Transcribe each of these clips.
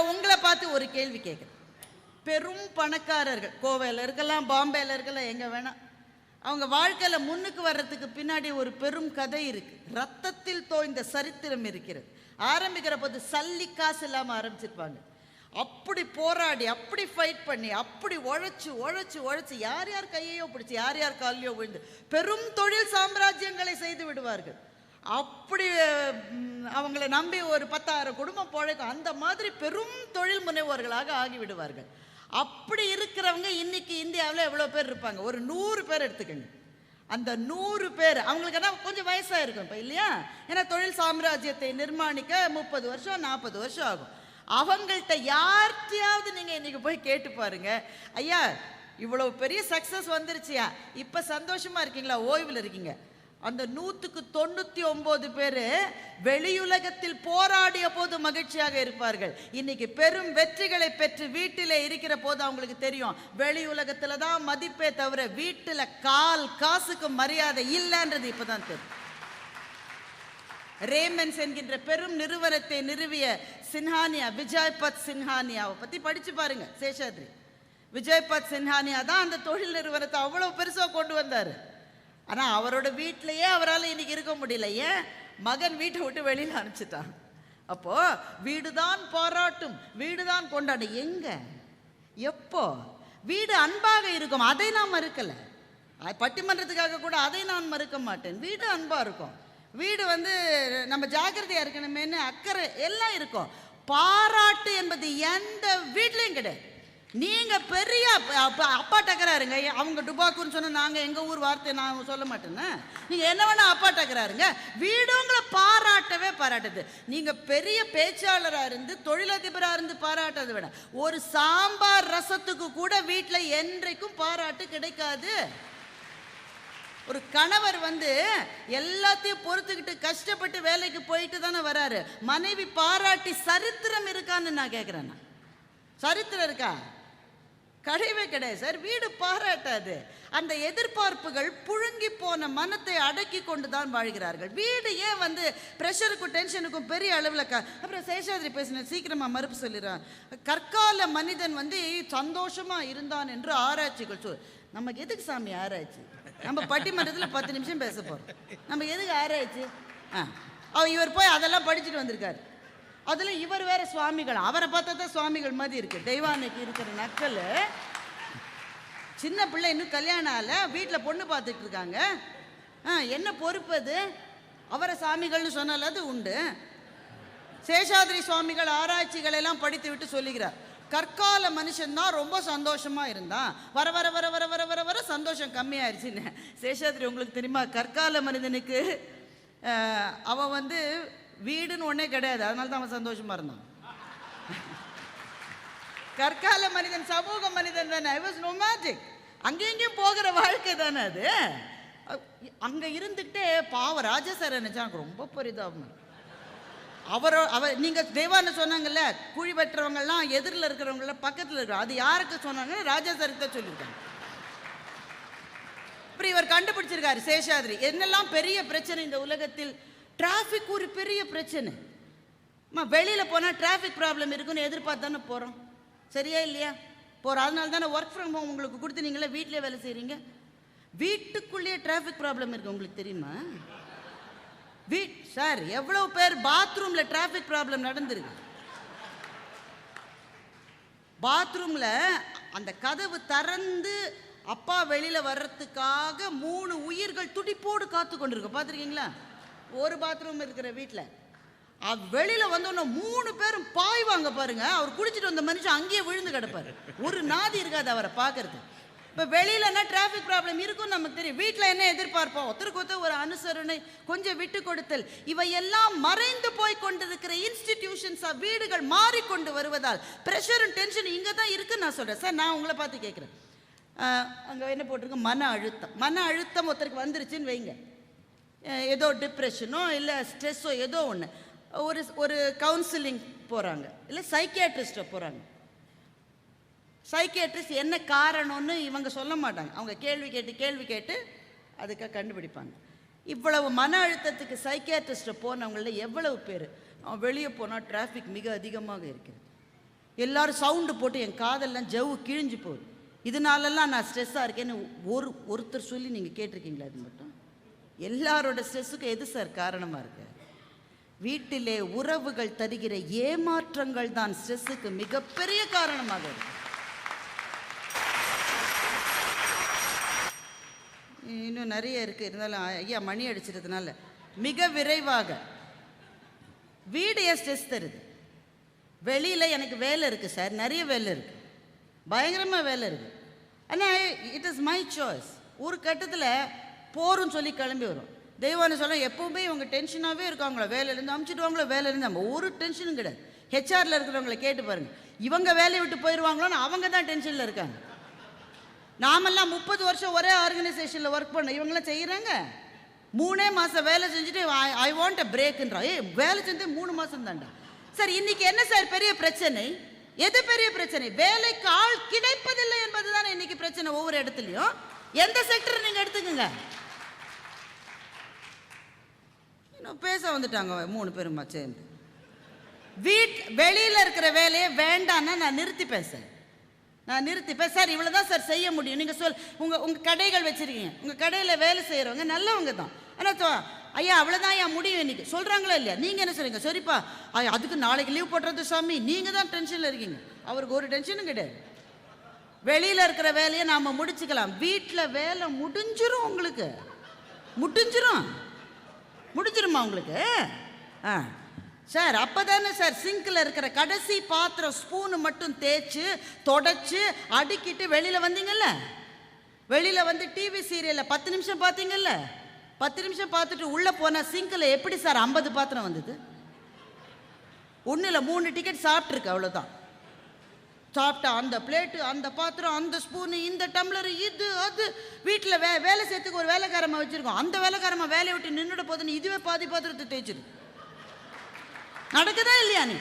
நான் உங்களை பார்த்து ஒரு கேள்வி கேட்குறேன். பெரும் பணக்காரர்கள் கோவையில் இருக்கலாம், பாம்பேயில் இருக்கலாம், எங்கே வேணாம், அவங்க வாழ்க்கையில் முன்னுக்கு வர்றதுக்கு பின்னாடி ஒரு பெரும் கதை இருக்கு. ரத்தத்தில் தோய்ந்த சரித்திரம் இருக்கிறது. ஆரம்பிக்கிற போது சல்லி காசு இல்லாமல் ஆரம்பிச்சிருப்பாங்க. அப்படி போராடி, அப்படி ஃபைட் பண்ணி, அப்படி உழைச்சு உழைச்சு உழைச்சி யார் யார் கையையோ பிடிச்சி யார் யார் காலையோ விழுந்து பெரும் தொழில் சாம்ராஜ்யங்களை செய்து விடுவார்கள். அப்படி அவங்களை நம்பி ஒரு 10,000 குடும்பம் பிழைக்கும். அந்த மாதிரி பெரும் தொழில் முனைவோர்களாக ஆகிவிடுவார்கள். அப்படி இருக்கிறவங்க இன்னைக்கு இந்தியாவில் எவ்வளோ பேர் இருப்பாங்க? ஒரு 100 பேர் எடுத்துக்கோங்க. அந்த 100 பேர் அவங்களுக்கு என்ன கொஞ்சம் வயசாக இருக்கும் இப்போ இல்லையா? ஏன்னா தொழில் சாம்ராஜ்யத்தை நிர்மாணிக்க 30 வருஷம் 40 வருஷம் ஆகும். அவங்கள்ட்ட யார்கிட்டையாவது நீங்கள் இன்னைக்கு போய் கேட்டு பாருங்க, ஐயா இவ்வளோ பெரிய சக்ஸஸ் வந்துருச்சியா, இப்போ சந்தோஷமா இருக்கீங்களா, ஓய்வில் இருக்கீங்க? அந்த 100க்கு 99 பேர் வெளியுலகத்தில் போராடிய போது மகிழ்ச்சியாக இருப்பார்கள். இன்னைக்கு பெரும் வெற்றிகளை பெற்று வீட்டிலே இருக்கிற போது அவங்களுக்கு தெரியும் வெளியுலகத்துல தான் மதிப்பே தவிர வீட்டில் கால் காசுக்கு மரியாதை இல்லைன்றது இப்பதான் தெரியும். ரேமன்ஸ் என்கின்ற பெரும் நிறுவனத்தை நிறுவிய சின்ஹானியா, விஜய்பத் சின்ஹானியாவை பத்தி படிச்சு பாருங்க. சேஷாத்ரி விஜய்பத் சின்ஹானியா தான் அந்த தொழில் நிறுவனத்தை அவ்வளவு பெருசா கொண்டு வந்தாரு. ஆனால் அவரோட வீட்டிலையே அவரால் இன்னைக்கு இருக்க முடியல. ஏன்? மகன் வீட்டை விட்டு வெளியில் அனுப்பிச்சிட்டான். அப்போ வீடுதான் பாராட்டும், வீடுதான் கொண்டாடும். எங்க எப்போ வீடு அன்பாக இருக்கும் அதை நான் மறுக்கலை. பட்டிமன்றத்துக்காக கூட அதை நான் மறுக்க மாட்டேன். வீடு அன்பா இருக்கும். வீடு நம்ம ஜாக்கிரதையா இருக்கணுமேனு அக்கறை எல்லாம் இருக்கும். பாராட்டு என்பது எந்த வீட்லையும் கிடையாது. நீங்க பெரிய அப்பா டக்கறாருங்க, அவங்க டுபாக்குன்னு சொன்னா நாங்க எங்க ஊர் வார்த்தை நான் சொல்ல மாட்டேன்னா, நீங்க என்ன வேணா அப்பா டக்கறாருங்க, வீடுங்களை பாராட்டவே பாராட்டுது. நீங்க பெரிய பேச்சாளராக இருந்து தொழிலதிபராக இருந்து பாராட்டதை விட ஒரு சாம்பார் ரசத்துக்கு கூட வீட்டில் என்றைக்கும் பாராட்டு கிடைக்காது. ஒரு கணவர் எல்லாத்தையும் பொறுத்துக்கிட்டு கஷ்டப்பட்டு வேலைக்கு போயிட்டு தானே வராரு. மனைவி பாராட்டி சரித்திரம் இருக்கான்னு நான் கேட்கிறேன். சரித்திரம் இருக்கா? கிடையவே கிடையாது சார். வீடு பாராட்டாது. அந்த எதிர்பார்ப்புகள் புழுங்கி போன மனத்தை அடக்கி கொண்டு தான் வாழ்கிறார்கள். வீடு ஏன் ப்ரெஷருக்கும் டென்ஷனுக்கும் பெரிய அளவில் அப்புறம் சேஷாத்ரி பேசின சீக்கிரமா மறுப்பு சொல்லிடுறான். கற்கால மனிதன் சந்தோஷமா இருந்தான் என்று ஆராய்ச்சிகள் நமக்கு எதுக்கு சாமி ஆராய்ச்சி? நம்ம பட்டிமன்றத்தில் 10 நிமிஷம் பேச போறோம். நம்ம எதுக்கு ஆராய்ச்சி? இவர் போய் அதெல்லாம் படிச்சுட்டு வந்திருக்காரு. அதில் இவர் வேற சுவாமிகள். அவரை பார்த்தா தான் சுவாமிகள் மாதிரி இருக்கு. தெய்வானைக்கு இருக்கிற நக்கல். சின்ன பிள்ளை இன்னும் கல்யாணம் ஆகல, வீட்டில் பொண்ணு பார்த்துட்டு இருக்காங்க. என்ன பொறுப்பு அது? அவரை சாமிகள்னு சொன்னால அது உண்டு. சேஷாத்ரி சுவாமிகள் ஆராய்ச்சிகள் எல்லாம் படித்து விட்டு சொல்லுகிறார், கற்கால மனுஷன்தான் ரொம்ப சந்தோஷமா இருந்தான், வர வர வர வர வர வர வர சந்தோஷம் கம்மியாயிருச்சுன்னு. சேஷாத்ரி உங்களுக்கு தெரியுமா, கற்கால மனிதனுக்கு அவன் வீடுன்னு ஒன்னே கிடையாது, அதனால தான் அவன் சந்தோஷமா இருந்தான். கற்கால மனிதன் சமூக மனிதன் தானே. I was nomadic. அங்கேயும் போகிற வாழ்க்கை தானே அது. அங்க இருந்துகிட்டே பாவ ராஜா சார் நினைச்சா எனக்கு ரொம்ப பரிதாபம். அவர் நீங்க தேவான்னு சொன்னாங்கல்ல, குழி வெட்டுறவங்கலாம் எதிரில் இருக்கிறவங்களாம் பக்கத்தில் இருக்கிற, அது யாருக்கு சொன்னாங்க? ராஜா சாருக்கு தான் சொல்லியிருக்காங்க. அப்புறம் இவர் கண்டுபிடிச்சிருக்காரு சேஷாத்ரி என்னெல்லாம் பெரிய பிரச்சனை இந்த உலகத்தில். டிராஃபிக் ஒரு பெரிய பிரச்சனை. வெளியில் போனால் டிராஃபிக் ப்ராப்ளம் இருக்குன்னு எதிர்பார்த்து தானே போகிறோம், சரியா இல்லையா? போகிறோம். அதனால தானே ஒர்க் ஃப்ரம் ஹோம் உங்களுக்கு கொடுத்து நீங்களே வீட்டிலே வேலை செய்கிறீங்க. வீட்டுக்குள்ளேயே டிராஃபிக் ப்ராப்ளம் இருக்குது, உங்களுக்கு தெரியுமா? சார் எவ்வளோ பேர் பாத்ரூமில் டிராஃபிக் ப்ராப்ளம் நடந்துருக்கு. பாத்ரூமில் அந்த கதவு திறந்து அப்பா வெளியில் வர்றதுக்காக 3 உயிர்கள் துடிப்போடு காத்து கொண்டிருக்கு. பார்த்துருக்கீங்களா? ஒரு பாத்ரூம் இருக்கிற வீட்டில் வெளியில் வந்தோன்னா 3 பேரும் பாய்வாங்க பாருங்க. அவர் குடிச்சிட்டு வந்த மனுஷன் அங்கேயே விழுந்து கிடப்பாரு. ஒரு நாதி இருக்காது அவரை பார்க்கறது. இப்போ வெளியிலன்னா டிராஃபிக் ப்ராப்ளம் இருக்குன்னு நமக்கு தெரியும். வீட்டில் என்ன எதிர்பார்ப்போம்? ஒருத்தருக்கு ஒருத்தர் ஒரு அனுசரணை, கொஞ்சம் விட்டு கொடுத்தல். இவையெல்லாம் மறைந்து போய் கொண்டிருக்கிற இன்ஸ்டிடியூஷன்ஸாக வீடுகள் மாறிக்கொண்டு வருவதால் ப்ரெஷரும் டென்ஷன் இங்கே தான் இருக்குன்னு நான் சொல்கிறேன். சார் நான் உங்களை பார்த்து கேட்குறேன், அங்கே என்ன போட்டிருக்கு? மன அழுத்தம். மன அழுத்தம் ஒருத்தருக்கு வந்துருச்சுன்னு வைங்க, ஏதோ டிப்ரெஷனோ இல்லை ஸ்ட்ரெஸ்ஸோ ஏதோ ஒன்று, ஒரு கவுன்சிலிங் போகிறாங்க, இல்லை சைக்கியாட்ரிஸ்ட்டை போகிறாங்க. சைக்கியாட்ரிஸ்ட் என்ன காரணம்னு இவங்க சொல்ல மாட்டாங்க. அவங்க கேள்வி கேட்டு அதுக்காக கண்டுபிடிப்பாங்க. இவ்வளவு மன அழுத்தத்துக்கு சைக்கியாட்ரிஸ்ட்டை போனவங்களில் எவ்வளவு பேர் வெளியே போனால் டிராஃபிக் மிக அதிகமாக இருக்கிறது? எல்லாரும் சவுண்டு போட்டு என் காதெல்லாம் ஜவ்வு கிழிஞ்சு போகுது. இதனாலெல்லாம் நான் ஸ்ட்ரெஸ்ஸாக இருக்கேன்னு ஒருத்தர் சொல்லி நீங்கள் கேட்டிருக்கீங்களா? அது மட்டும் எல்லாரோட ஸ்ட்ரெஸ்ஸுக்கு எது சார் காரணமாக இருக்கு? வீட்டிலே உறவுகள் தருகிற ஏமாற்றங்கள் தான் ஸ்ட்ரெஸ்ஸுக்கு மிகப்பெரிய காரணமாக இருக்கு. இன்னும் நிறைய இருக்குது, இருந்தாலும் ஐயா மணி அடிச்சிட்டதுனால மிக விரைவாக. வீடு ஏன் ஸ்ட்ரெஸ் தருது? வெளியில் எனக்கு வேலை இருக்குது சார், நிறைய வேலை இருக்குது, பயங்கரமாக வேலை இருக்குது. ஆனால் இட் இஸ் மை சாய்ஸ். ஒரு கட்டத்தில் போருன்னு சொல்லி கிளம்பி வரும். தெய்வானு சொல்ல எப்போவுமே இவங்க டென்ஷனாகவே இருக்காங்களோ, வேலையிலேருந்து அமுச்சிடுவாங்களோ, வேலையிலேருந்து நம்ம ஒரு டென்ஷனும் கிடையாது. ஹெச்ஆரில் இருக்கிறவங்களை கேட்டு பாருங்கள், இவங்க வேலையை விட்டு போயிடுவாங்களோன்னு அவங்க தான் டென்ஷனில் இருக்காங்க. நாமெல்லாம் 30 வருஷம் ஒரே ஆர்கனைசேஷனில் ஒர்க் பண்ண, இவங்களாம் செய்கிறாங்க 3 மாதம் வேலை செஞ்சுட்டு ஐ வாண்ட் அ பிரேக்குன்றா. வேலை செஞ்சு 3 மாதம் தான்டா. சார் இன்னைக்கு என்ன சார் பெரிய பிரச்சனை? எது பெரிய பிரச்சனை? வேலைக்கு ஆள் கிடைப்பதில்லை என்பது தானே இன்னைக்கு பிரச்சனை. ஒவ்வொரு இடத்துலையும் எந்த செக்டர் நீங்கள் எடுத்துக்கோங்க. இன்னும் பேச வந்துட்டாங்க 3 பேருமா சேர்ந்து. வெளியில் இருக்கிற வேலையை வேண்டான்னு நான் நிறுத்திப்பேன் சார், நான் நிறுத்திப்பேன் சார். இவ்வளோ தான் சார் செய்ய முடியும். நீங்கள் உங்கள் கடைகள் வச்சுருக்கீங்க, உங்கள் கடையில் வேலை செய்கிறவங்க நல்லவங்க தான். ஆனால் ஐயா அவ்வளோதான் ஐயா முடியும் இன்னைக்கு சொல்கிறாங்களா இல்லையா? நீங்கள் என்ன சொல்றீங்க? சரிப்பா அதுக்கு நாளைக்கு லீவ் போடுறது சாமி, நீங்கள் தான் டென்ஷனில் இருக்கீங்க. அவருக்கு ஒரு டென்ஷனும் கிடையாது. வெளியில் இருக்கிற வேலையை நாம் முடிச்சுக்கலாம். வீட்டில் வேலை முடிஞ்சிரும், உங்களுக்கு முடிஞ்சிருமா உங்களுக்கு? சார் அப்போ தானே சார் சிங்கில் இருக்கிற கடைசி பாத்திரம் ஸ்பூனு மட்டும் தேய்ச்சி தொடச்சி அடுக்கிட்டு வெளியில் வந்தீங்கல்ல. வெளியில் வந்து டிவி சீரியலில் 10 நிமிஷம் பார்த்தீங்கல்ல. 10 நிமிஷம் பார்த்துட்டு உள்ளே போனால் சிங்கில் எப்படி சார் 50 பாத்திரம் வந்தது? ஒன்றில் 3 டிக்கெட் சாப்பிட்ருக்கு, அவ்வளோதான். சாப்பிட்டா அந்த பிளேட்டு, அந்த பாத்திரம், அந்த ஸ்பூனு, இந்த டம்ளர், இது அது. வீட்டில் வேலை செய்யறதுக்கு ஒரு வேலைக்காரமாக வச்சுருக்கோம். அந்த வேலைக்காரமாக வேலையை விட்டு நின்றுட போதுன்னு இதுவே பாதி பாத்திரத்தை தேய்ச்சிரு. நடக்குதா இல்லையா? நீ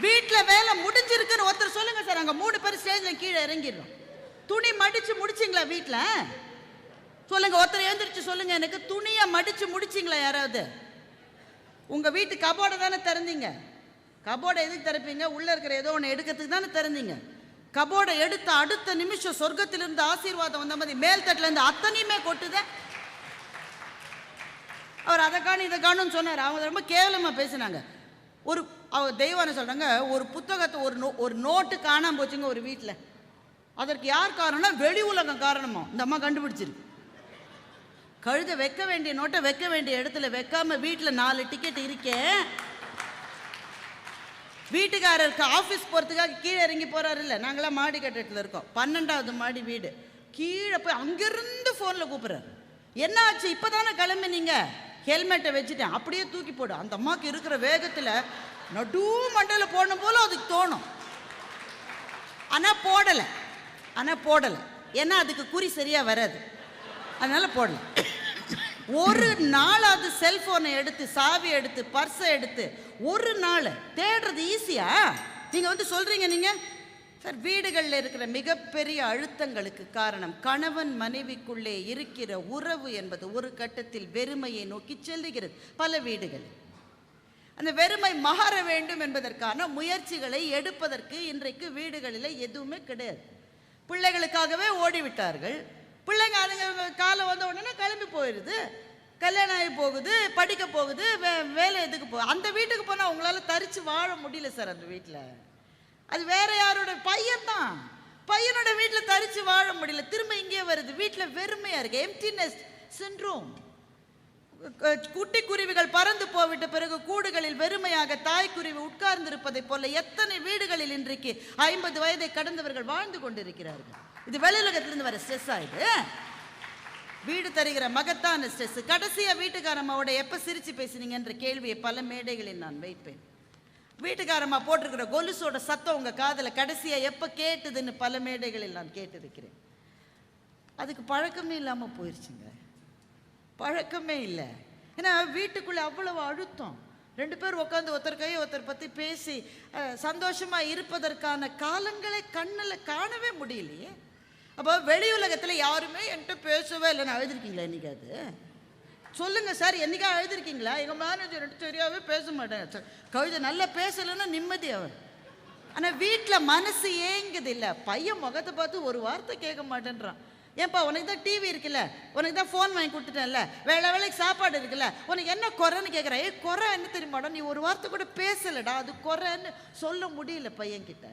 வீட்டில் வேலை முடிஞ்சிருக்குன்னு ஒருத்தர் சொல்லுங்க சார். அங்கே 3 பேர் ஸ்டேஜில் கீழே இறங்கிடுறோம். துணி மடித்து முடிச்சிங்களா வீட்டில்? சொல்லுங்க, ஒருத்தர் எழுந்திரிச்சு சொல்லுங்க எனக்கு. துணியை மடித்து முடிச்சிங்களா யாராவது? உங்கள் வீட்டு கபோர்டை தானே திறந்தீங்க. கபோர்டை எதுக்கு திறப்பீங்க? உள்ளே இருக்கிற ஏதோ ஒன்று எடுக்கிறதுக்கு தானே திறந்தீங்க. கபோர்டை எடுத்த அடுத்த நிமிஷம் சொர்க்கத்திலிருந்து ஆசீர்வாதம் வந்த மாதிரி மேல் தட்டிலேருந்து அத்தனையுமே கொட்டுதே. அவர் அதை காணும் இதை காணும்னு சொன்னார். அவங்க ரொம்ப கேவலமாக பேசினாங்க. அவர் தெய்வான சொல்கிறாங்க, ஒரு புத்தகத்தை ஒரு நோட்டு காணாமல் போச்சுங்க ஒரு வீட்டில். அதற்கு யார் காரணம்னா வெளி உலகம் காரணமா? இந்த அம்மா கண்டுபிடிச்சிருக்கு. கழுத வைக்க வேண்டிய நோட்டை வைக்க வேண்டிய இடத்துல வைக்காம வீட்டில் 4 டிக்கெட் இருக்கேன். வீட்டுக்காரருக்கு ஆஃபீஸ் போகிறதுக்காக கீழே இறங்கி போகிறாரு இல்லை, நாங்களாம் மாடி கட்டடத்தில் இருக்கோம், 12வது மாடி வீடு. கீழே போய் அங்கேருந்து ஃபோனில் கூப்பிட்றாரு. என்ன ஆச்சு? இப்போ தானே கிளம்பினீங்க? ஹெல்மெட்டை வச்சுட்டேன். அப்படியே தூக்கி போடு. அந்த அம்மாவுக்கு இருக்கிற வேகத்தில் நடு மண்டையில் போடணும் போல அதுக்கு தோணும். ஆனால் போடலை. ஏன்னா அதுக்கு குறி சரியாக வராது, அதனால் போடல. ஒரு நாளாவது செல்ஃபோனை எடுத்து, சாவி எடுத்து, பர்ஸை எடுத்து ஒரு நாள் தேடுறது ஈஸியா? நீங்கள் வந்து சொல்கிறீங்க நீங்கள் சார் வீடுகளில் இருக்கிற மிகப்பெரிய அழுத்தங்களுக்கு காரணம் கணவன் மனைவிக்குள்ளே இருக்கிற உறவு என்பது ஒரு கட்டத்தில் வெறுமையை நோக்கி செல்லுகிறது பல வீடுகள். அந்த வெறுமை மாற வேண்டும் என்பதற்கான முயற்சிகளை எடுப்பதற்கு இன்றைக்கு வீடுகளில் எதுவுமே கிடையாது. பிள்ளைகளுக்காகவே ஓடிவிட்டார்கள். பிள்ளைங்க அதுங்க காலம் வந்த உடனே கிளம்பி போயிடுது, கல்யாணம் ஆகி போகுது, படிக்க போகுது, வேலை எதுக்கு போகுது. அந்த வீட்டுக்கு போனால் உங்களால் தரிச்சு வாழ முடியல சார். அந்த வீட்டில் அது வேற யாரோட பையன்தான். பையனோட வீட்டில் தரிச்சு வாழ முடியல, திரும்ப இங்கே வருது. வீட்டில் வெறுமையாக இருக்கு, எம்ப்டினஸ் சிண்ட்ரோம். குட்டி குருவிகள் பறந்து போவிட்ட பிறகு கூடுகளில் வெறுமையாக தாய்க்குருவி உட்கார்ந்திருப்பதை போல எத்தனை வீடுகளில் இன்றைக்கு 50 வயதை கடந்தவர்கள் வாழ்ந்து கொண்டிருக்கிறார்கள். இது வெளியுலகத்திலிருந்து வர ஸ்ட்ரெஸ் ஆயிடு. வீடு தருகிற மகத்தான ஸ்ட்ரெஸ். கடைசியா வீட்டுக்காரம்மாவோட எப்ப சிரிச்சு பேசுனீங்க என்ற கேள்வியை பல மேடைகளில் நான் வைப்பேன். வீட்டுக்காரம்மா போட்டிருக்கிற கொலுசோட சத்தம் உங்க காதல கடைசியா எப்ப கேட்டுதுன்னு பல மேடைகளில் நான் கேட்டிருக்கிறேன். அதுக்கு பழக்கமே இல்லாம போயிருச்சுங்க, பழக்கமே இல்லை. ஏன்னா வீட்டுக்குள்ள அவ்வளவு அழுத்தம். 2 பேர் உட்காந்து ஒருத்தர் கையை ஒருத்தர் பற்றி பேசி சந்தோஷமாக இருப்பதற்கான காலங்களை கண்ணில் காணவே முடியலையே. அப்போ வெளி உலகத்தில் யாருமே என்கிட்ட பேசவே இல்லைன்னு அழுதுருக்கீங்களா? என்னைக்காது சொல்லுங்கள் சார், என்னைக்கா அழுதுருக்கீங்களா? எங்கள் மேனேஜர் சரியாகவே பேச மாட்டேன் சார். கவிதை நல்லா பேசலைன்னா நிம்மதி. அவர் ஆனால் வீட்டில் மனசு ஏங்குது இல்லை. பையன் முகத்தை பார்த்து ஒரு வார்த்தை கேட்க மாட்டேன்றான். ஏன்பா உனக்கு தான் டிவி இருக்குல்ல, உனக்கு தான் ஃபோன் வாங்கி கொடுத்துட்டேன்ல, வேலைக்கு சாப்பாடு இருக்குல்ல, உனக்கு என்ன குறைன்னு கேட்குறேன். குறை என்ன தெரியுமாடா, நீ ஒரு வார்த்தை கூட பேசலடா, அது குறைன்னு சொல்ல முடியல பையன்கிட்ட.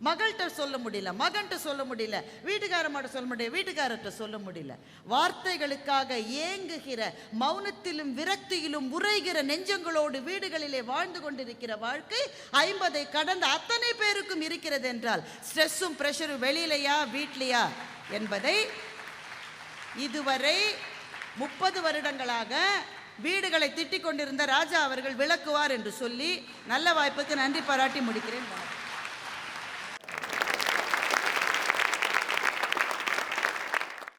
மகள்கிட்ட சொல்ல முடியல, மகன்கிட்ட சொல்ல முடியல, வீட்டுக்காரமாட்ட சொல்ல முடியல, வீட்டுக்காரர்கிட்ட சொல்ல முடியல. வார்த்தைகளுக்காக ஏங்குகிற, மௌனத்திலும் விரக்தியிலும் உரைகிற நெஞ்சங்களோடு வீடுகளிலே வாழ்ந்து கொண்டிருக்கிற வாழ்க்கை 50 கடந்த அத்தனை பேருக்கும் இருக்கிறது என்றால் ஸ்ட்ரெஸ்ஸும் ப்ரெஷரும் வெளியிலையா வீட்லையா என்பதை இதுவரை 30 வருடங்களாக வீடுகளை திட்டிக் கொண்டிருந்த ராஜா அவர்கள் விளக்குவார் என்று சொல்லி நல்ல வாய்ப்புக்கு நன்றி பாராட்டி முடிக்கிறேன்.